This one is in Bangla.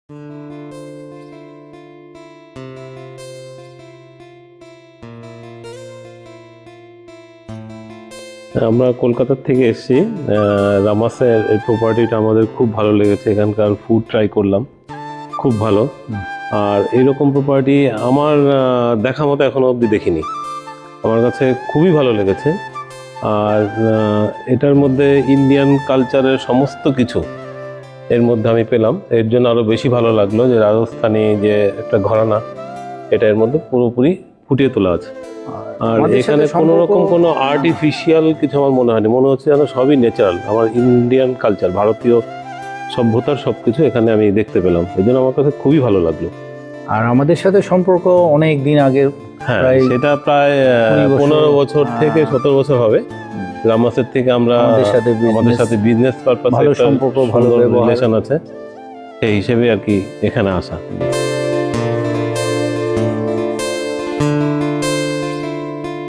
আমরা কলকাতার থেকে এসেছি। রামাসের এই প্রপার্টিটা আমাদের খুব ভালো লেগেছে। এখানকার ফুড ট্রাই করলাম, খুব ভালো। আর এইরকম প্রপার্টি আমার দেখা মতো এখনো অবধি দেখিনি। আমার কাছে খুবই ভালো লেগেছে। আর এটার মধ্যে ইন্ডিয়ান কালচারের সমস্ত কিছু এর মধ্যে আমি পেলাম। এর জন্য আরও বেশি ভালো লাগলো যে রাজস্থানী যে একটা ঘরানা, এটা এর মধ্যে পুরোপুরি ফুটিয়ে তোলা আছে। আর এখানে কোনো রকম কোনো আর্টিফিশিয়াল কিছু আমার মনে হয়নি। মনে হচ্ছে যেন সবই ন্যাচারাল। আমার ইন্ডিয়ান কালচার, ভারতীয় সভ্যতার সবকিছু এখানে আমি দেখতে পেলাম। এই জন্য আমার কাছে খুবই ভালো লাগলো। আর আমাদের সাথে সম্পর্ক অনেক দিন আগের, হ্যাঁ, সেটা প্রায় 15 বছর থেকে 17 বছর হবে। রামাসের থেকে আমরা আমাদের সাথে বিজনেস পারপাসে ভালো সম্পর্ক, ভালো রিলেশন আছে, সেই হিসেবে আর কি এখানে আসা।